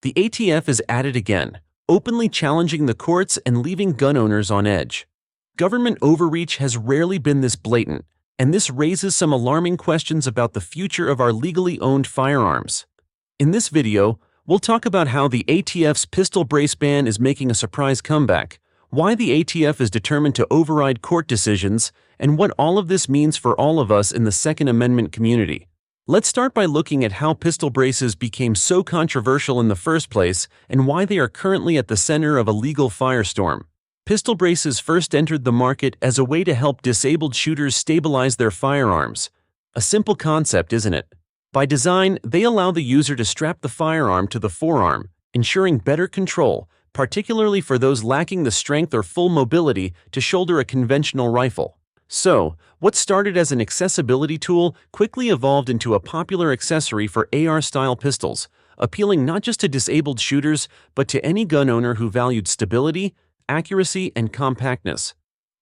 The ATF is at it again, openly challenging the courts and leaving gun owners on edge. Government overreach has rarely been this blatant, and this raises some alarming questions about the future of our legally owned firearms. In this video, we'll talk about how the ATF's pistol brace ban is making a surprise comeback, why the ATF is determined to override court decisions, and what all of this means for all of us in the Second Amendment community. Let's start by looking at how pistol braces became so controversial in the first place and why they are currently at the center of a legal firestorm. Pistol braces first entered the market as a way to help disabled shooters stabilize their firearms. A simple concept, isn't it? By design, they allow the user to strap the firearm to the forearm, ensuring better control, particularly for those lacking the strength or full mobility to shoulder a conventional rifle. So, what started as an accessibility tool quickly evolved into a popular accessory for AR-style pistols, appealing not just to disabled shooters, but to any gun owner who valued stability, accuracy, and compactness.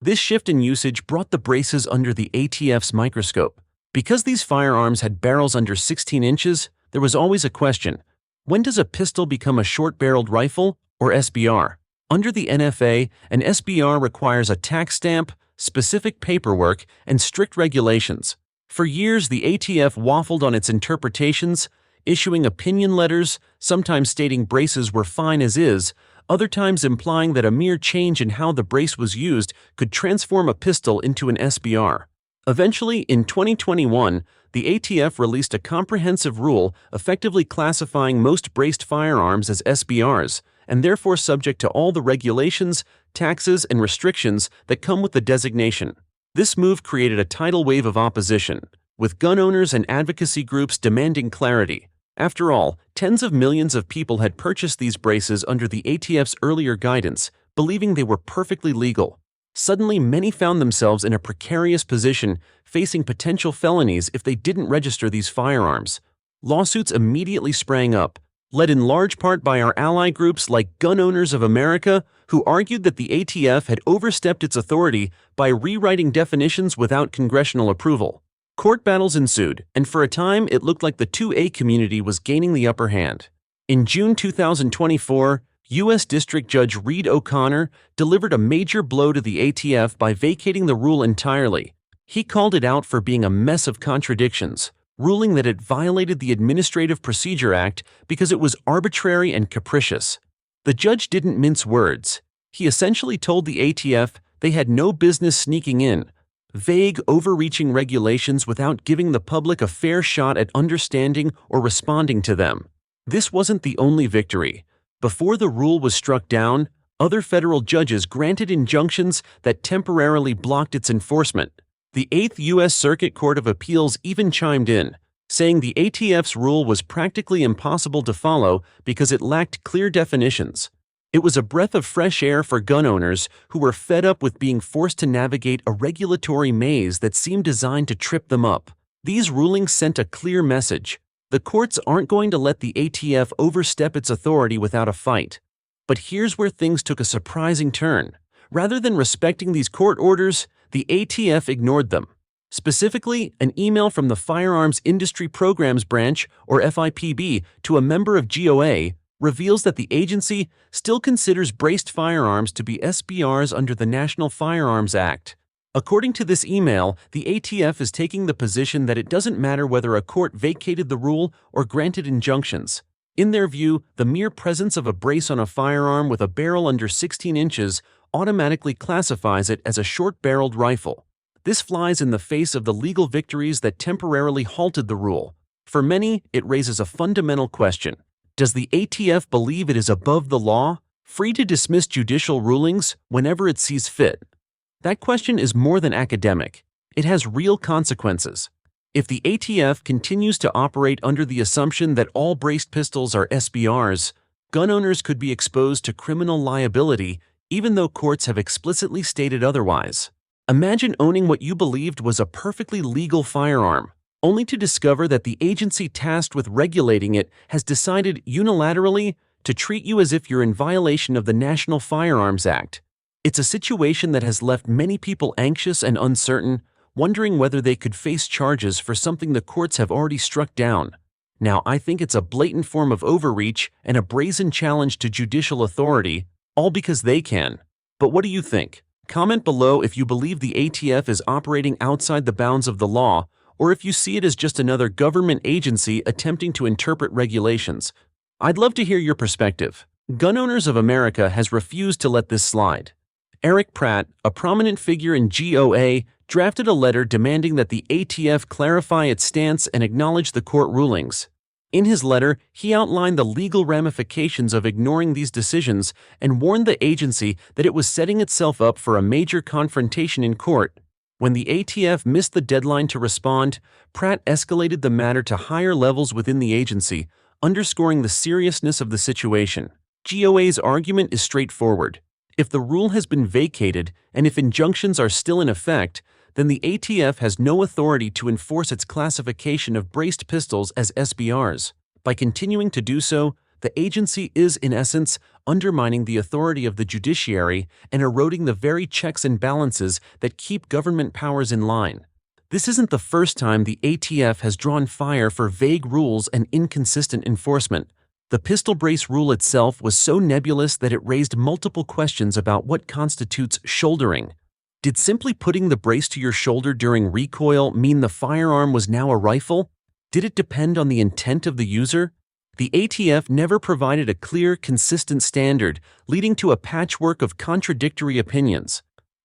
This shift in usage brought the braces under the ATF's microscope. Because these firearms had barrels under 16 inches, there was always a question: when does a pistol become a short-barreled rifle, or SBR? Under the NFA, an SBR requires a tax stamp, specific paperwork, and strict regulations. For years, the ATF waffled on its interpretations, issuing opinion letters, sometimes stating braces were fine as is, other times implying that a mere change in how the brace was used could transform a pistol into an SBR. Eventually, in 2021, the ATF released a comprehensive rule effectively classifying most braced firearms as SBRs, and therefore subject to all the regulations, taxes, and restrictions that come with the designation. This move created a tidal wave of opposition, with gun owners and advocacy groups demanding clarity. After all, tens of millions of people had purchased these braces under the ATF's earlier guidance, believing they were perfectly legal. Suddenly, many found themselves in a precarious position, facing potential felonies if they didn't register these firearms. Lawsuits immediately sprang up, led in large part by our ally groups like Gun Owners of America, who argued that the ATF had overstepped its authority by rewriting definitions without congressional approval. Court battles ensued, and for a time it looked like the 2A community was gaining the upper hand. In June 2024, U.S. District Judge Reed O'Connor delivered a major blow to the ATF by vacating the rule entirely. He called it out for being a mess of contradictions, ruling that it violated the Administrative Procedure Act because it was arbitrary and capricious. The judge didn't mince words. He essentially told the ATF they had no business sneaking in vague, overreaching regulations without giving the public a fair shot at understanding or responding to them. This wasn't the only victory. Before the rule was struck down, other federal judges granted injunctions that temporarily blocked its enforcement. The 8th U.S. Circuit Court of Appeals even chimed in, saying the ATF's rule was practically impossible to follow because it lacked clear definitions. It was a breath of fresh air for gun owners who were fed up with being forced to navigate a regulatory maze that seemed designed to trip them up. These rulings sent a clear message: the courts aren't going to let the ATF overstep its authority without a fight. But here's where things took a surprising turn. Rather than respecting these court orders, the ATF ignored them. Specifically, an email from the Firearms Industry Programs Branch, or FIPB, to a member of GOA reveals that the agency still considers braced firearms to be SBRs under the National Firearms Act. According to this email, the ATF is taking the position that it doesn't matter whether a court vacated the rule or granted injunctions. In their view, the mere presence of a brace on a firearm with a barrel under 16 inches automatically classifies it as a short-barreled rifle. This flies in the face of the legal victories that temporarily halted the rule. For many, it raises a fundamental question: does the ATF believe it is above the law, free to dismiss judicial rulings whenever it sees fit? That question is more than academic. It has real consequences. If the ATF continues to operate under the assumption that all braced pistols are SBRs, gun owners could be exposed to criminal liability even though courts have explicitly stated otherwise. Imagine owning what you believed was a perfectly legal firearm, only to discover that the agency tasked with regulating it has decided unilaterally to treat you as if you're in violation of the National Firearms Act. It's a situation that has left many people anxious and uncertain, wondering whether they could face charges for something the courts have already struck down. Now, I think it's a blatant form of overreach and a brazen challenge to judicial authority, all because they can. But what do you think? Comment below if you believe the ATF is operating outside the bounds of the law, or if you see it as just another government agency attempting to interpret regulations. I'd love to hear your perspective. Gun Owners of America has refused to let this slide. Eric Pratt, a prominent figure in GOA, drafted a letter demanding that the ATF clarify its stance and acknowledge the court rulings. In his letter, he outlined the legal ramifications of ignoring these decisions and warned the agency that it was setting itself up for a major confrontation in court. When the ATF missed the deadline to respond, Pratt escalated the matter to higher levels within the agency, underscoring the seriousness of the situation. GOA's argument is straightforward. If the rule has been vacated and if injunctions are still in effect, then the ATF has no authority to enforce its classification of braced pistols as SBRs. By continuing to do so, the agency is, in essence, undermining the authority of the judiciary and eroding the very checks and balances that keep government powers in line. This isn't the first time the ATF has drawn fire for vague rules and inconsistent enforcement. The pistol brace rule itself was so nebulous that it raised multiple questions about what constitutes shouldering. Did simply putting the brace to your shoulder during recoil mean the firearm was now a rifle? Did it depend on the intent of the user? The ATF never provided a clear, consistent standard, leading to a patchwork of contradictory opinions.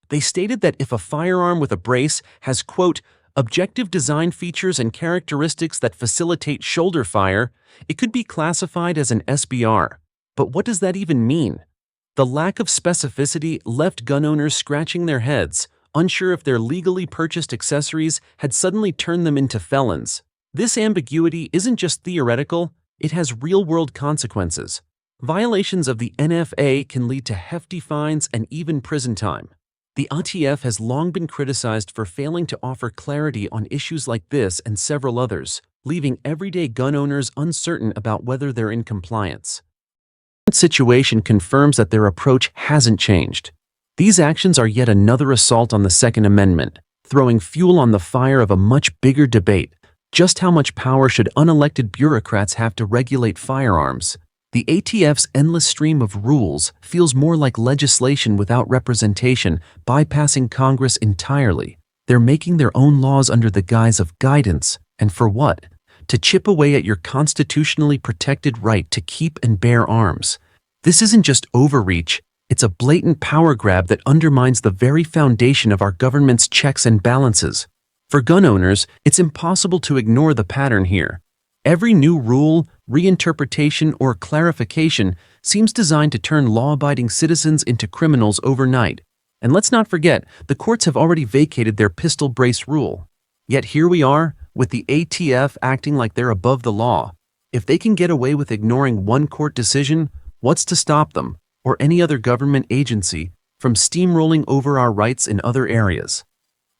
They stated that if a firearm with a brace has, quote, objective design features and characteristics that facilitate shoulder fire, it could be classified as an SBR. But what does that even mean? The lack of specificity left gun owners scratching their heads, unsure if their legally purchased accessories had suddenly turned them into felons. This ambiguity isn't just theoretical, it has real-world consequences. Violations of the NFA can lead to hefty fines and even prison time. The ATF has long been criticized for failing to offer clarity on issues like this and several others, leaving everyday gun owners uncertain about whether they're in compliance. The situation confirms that their approach hasn't changed. These actions are yet another assault on the Second Amendment, throwing fuel on the fire of a much bigger debate. Just how much power should unelected bureaucrats have to regulate firearms? The ATF's endless stream of rules feels more like legislation without representation, bypassing Congress entirely. They're making their own laws under the guise of guidance, and for what? To chip away at your constitutionally protected right to keep and bear arms. This isn't just overreach, it's a blatant power grab that undermines the very foundation of our government's checks and balances. For gun owners, it's impossible to ignore the pattern here. Every new rule, reinterpretation, or clarification seems designed to turn law-abiding citizens into criminals overnight. And let's not forget, the courts have already vacated their pistol brace rule. Yet here we are, with the ATF acting like they're above the law. If they can get away with ignoring one court decision, what's to stop them, or any other government agency, from steamrolling over our rights in other areas?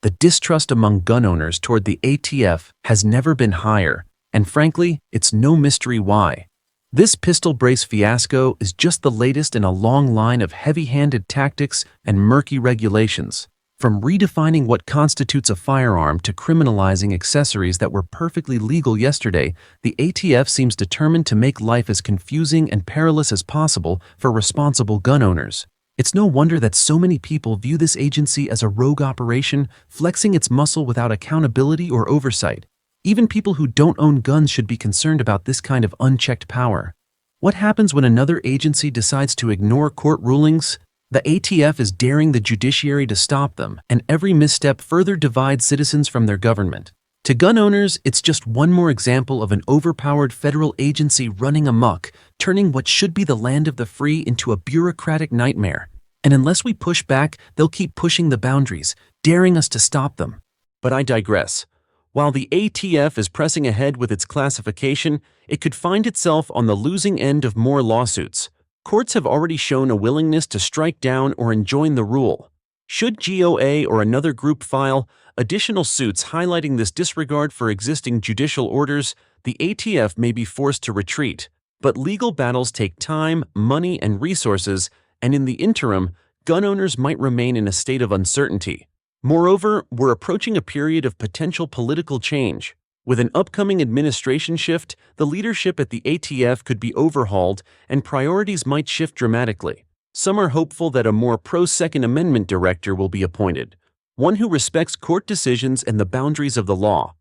The distrust among gun owners toward the ATF has never been higher, and frankly, it's no mystery why. This pistol brace fiasco is just the latest in a long line of heavy-handed tactics and murky regulations. From redefining what constitutes a firearm to criminalizing accessories that were perfectly legal yesterday, the ATF seems determined to make life as confusing and perilous as possible for responsible gun owners. It's no wonder that so many people view this agency as a rogue operation, flexing its muscle without accountability or oversight. Even people who don't own guns should be concerned about this kind of unchecked power. What happens when another agency decides to ignore court rulings? The ATF is daring the judiciary to stop them, and every misstep further divides citizens from their government. To gun owners, it's just one more example of an overpowered federal agency running amok, turning what should be the land of the free into a bureaucratic nightmare. And unless we push back, they'll keep pushing the boundaries, daring us to stop them. But I digress. While the ATF is pressing ahead with its classification, it could find itself on the losing end of more lawsuits. Courts have already shown a willingness to strike down or enjoin the rule. Should GOA or another group file additional suits highlighting this disregard for existing judicial orders, the ATF may be forced to retreat. But legal battles take time, money, and resources, and in the interim, gun owners might remain in a state of uncertainty. Moreover, we're approaching a period of potential political change. With an upcoming administration shift, the leadership at the ATF could be overhauled and priorities might shift dramatically. Some are hopeful that a more pro-Second Amendment director will be appointed, one who respects court decisions and the boundaries of the law.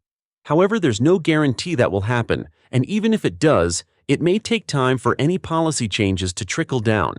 However, there's no guarantee that will happen, and even if it does, it may take time for any policy changes to trickle down.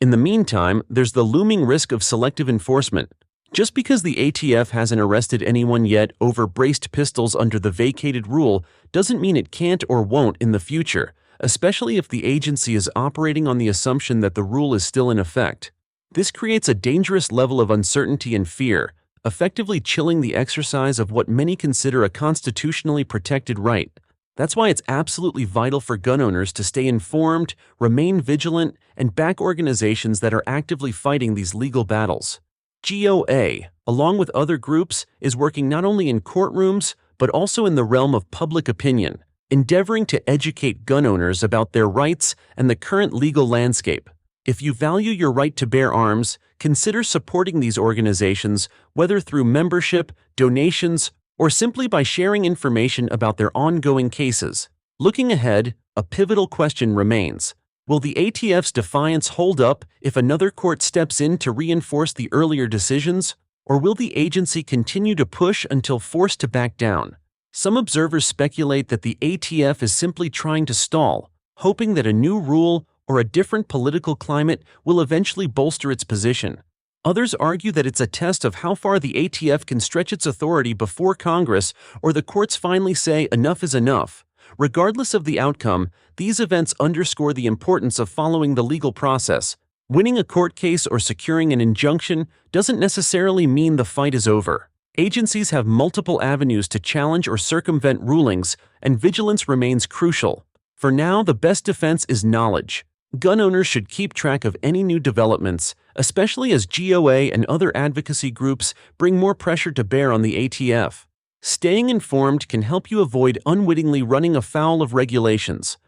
In the meantime, there's the looming risk of selective enforcement. Just because the ATF hasn't arrested anyone yet over braced pistols under the vacated rule doesn't mean it can't or won't in the future, especially if the agency is operating on the assumption that the rule is still in effect. This creates a dangerous level of uncertainty and fear, effectively chilling the exercise of what many consider a constitutionally protected right. That's why it's absolutely vital for gun owners to stay informed, remain vigilant, and back organizations that are actively fighting these legal battles. GOA, along with other groups, is working not only in courtrooms, but also in the realm of public opinion, endeavoring to educate gun owners about their rights and the current legal landscape. If you value your right to bear arms, consider supporting these organizations, whether through membership, donations, or simply by sharing information about their ongoing cases. Looking ahead, a pivotal question remains. Will the ATF's defiance hold up if another court steps in to reinforce the earlier decisions, or will the agency continue to push until forced to back down? Some observers speculate that the ATF is simply trying to stall, hoping that a new rule or a different political climate will eventually bolster its position. Others argue that it's a test of how far the ATF can stretch its authority before Congress or the courts finally say enough is enough. Regardless of the outcome, these events underscore the importance of following the legal process. Winning a court case or securing an injunction doesn't necessarily mean the fight is over. Agencies have multiple avenues to challenge or circumvent rulings, and vigilance remains crucial. For now, the best defense is knowledge. Gun owners should keep track of any new developments, especially as GOA and other advocacy groups bring more pressure to bear on the ATF. Staying informed can help you avoid unwittingly running afoul of regulations.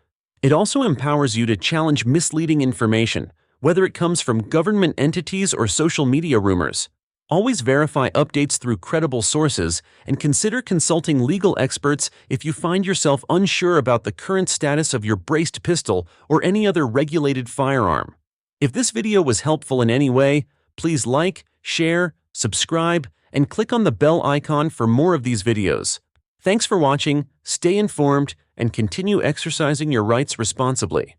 It also empowers you to challenge misleading information, whether it comes from government entities or social media rumors. Always verify updates through credible sources and consider consulting legal experts if you find yourself unsure about the current status of your braced pistol or any other regulated firearm. If this video was helpful in any way, please like, share, subscribe, and click on the bell icon for more of these videos. Thanks for watching, stay informed, and continue exercising your rights responsibly.